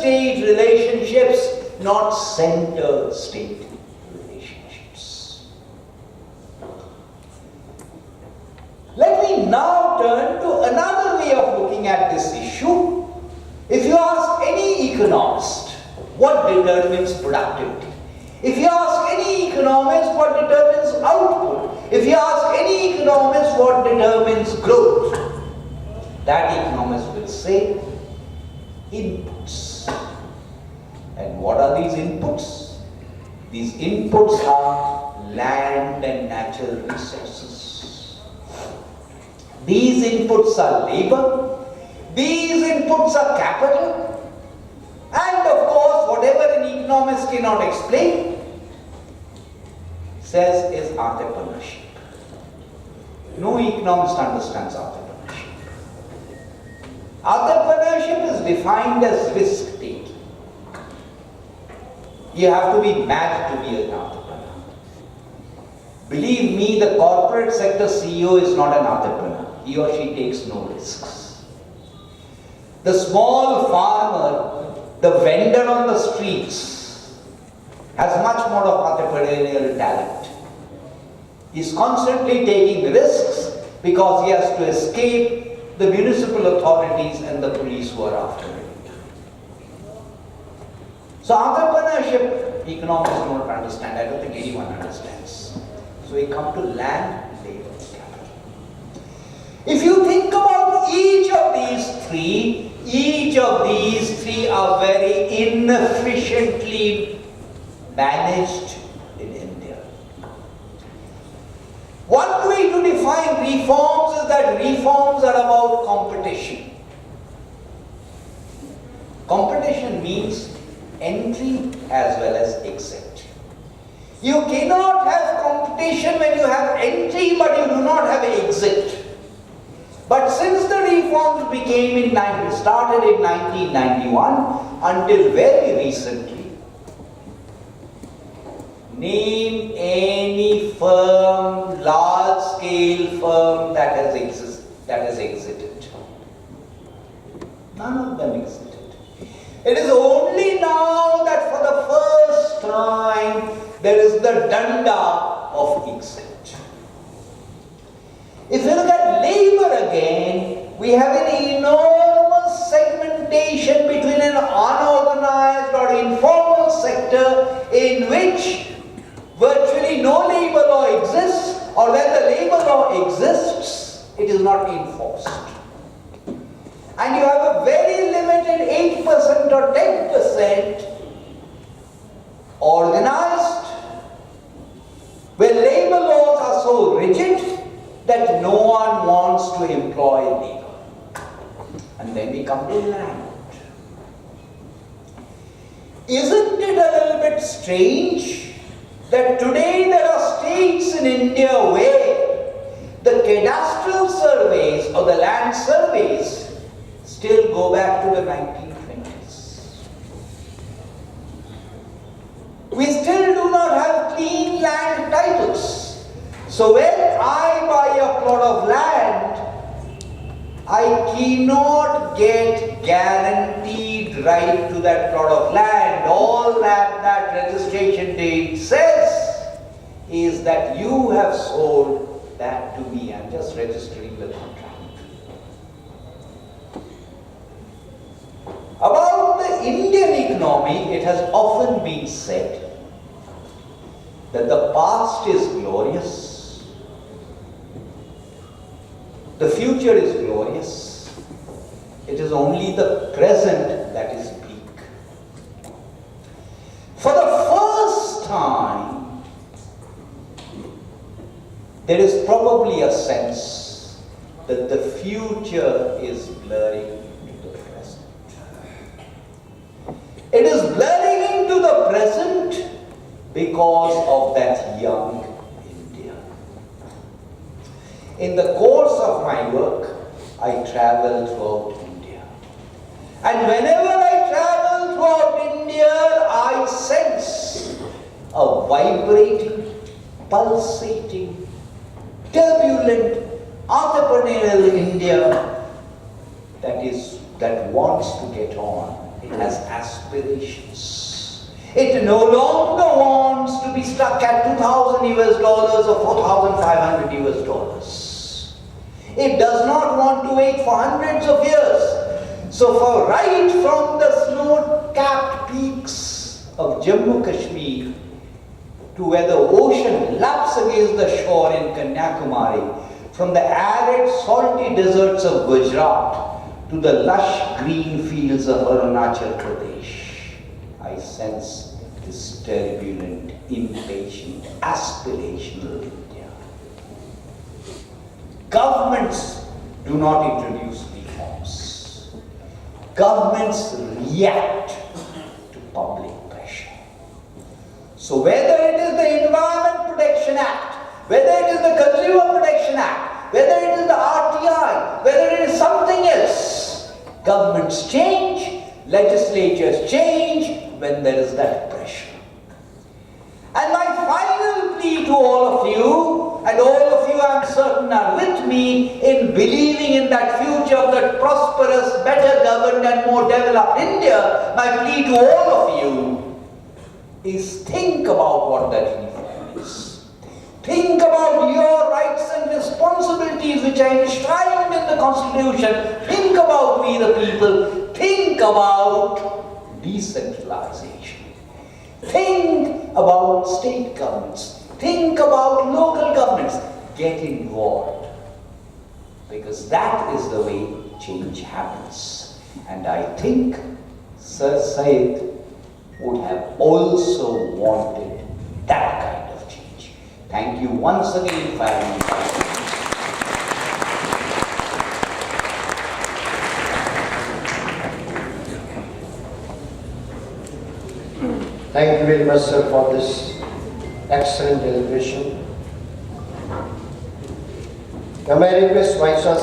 state relationships, not center state relationships. Let me now turn to another way of looking at this issue. If you ask any economist what determines productivity, if you ask any economist what determines output, if you ask any economist what determines growth, that economist will say inputs. And what are these inputs? These inputs are land and natural resources. These inputs are labor. These inputs are capital. And of course, whatever an economist cannot explain, says is entrepreneurship. No economist understands entrepreneurship. Entrepreneurship is defined as risk-taking. You have to be mad to be an entrepreneur. Believe me, the corporate sector CEO is not an entrepreneur. He or she takes no risks. The small farmer, the vendor on the streets, has much more of entrepreneurial talent. He's constantly taking risks because he has to escape the municipal authorities and the police who are after him. So entrepreneurship, economists don't understand. I don't think anyone understands. So we come to land, labor, capital. If you think about each of these three are very inefficiently managed in India. One way to define reforms is that reforms are about competition. Competition means entry as well as exit. You cannot have competition when you have entry but you do not have exit. But since the reforms started in 1991 until very recently, name any firm, large-scale firm that has exited. None of them exited. It is only now that for the first time there is the danda of exit. If you look at labor again, we have an enormous segmentation between an unorganized or informal sector in which virtually no labor law exists, or when the labor law exists, it is not enforced. And you have a very limited 8% or 10% organized, where labor laws are so rigid that no one wants to employ labor. And then we come to land. Isn't it a little bit strange that today there are states in India where the cadastral surveys or the land surveys still go back to the 1920s? We still do not have clean land titles. So when I buy a plot of land, I cannot get guaranteed right to that plot of land. All that registration date says is that you have sold that to me. I'm just registering the contract. About the Indian economy, it has often been said that the past is glorious, the future is glorious, it is only the present that is bleak. For the first time, there is probably a sense that the future is blurring into the present. It is blurring into the present because of that young India. In the course of my work, I travel throughout India. And whenever I travel throughout India, I sense a vibrating, pulsating, turbulent, entrepreneurial India that wants to get on It has aspirations. It no longer wants to be stuck at 2,000 US dollars or 4,500 US dollars. It does not want to wait for hundreds of years. So for right from the snow-capped peaks of Jammu Kashmir to where the ocean laps against the shore in Kanyakumari, from the arid salty deserts of Gujarat to the lush green fields of Arunachal Pradesh, I sense this turbulent, impatient, aspirational India. Governments do not introduce reforms. Governments react to public pressure. So whether it is the Environment Protection Act, whether it is the Consumer Protection Act, whether it is the RTI, whether it is something else, governments change, legislatures change when there is that pressure. And my final plea to all of you, and all of you I am certain are with me in believing in that future of that prosperous, better governed and more developed India, my plea to all of you is think about what that reform is. Think about your rights and responsibilities which are enshrined in the Constitution. Think about we the people. Think about decentralization. Think about state governments. Think about local governments. Get involved. Because that is the way change happens. And I think Sir Syed would have also wanted that kind of change. Thank you once again for having me. Thank you very much, sir, for this excellent deliberation. Now, may I request Vice Chancellor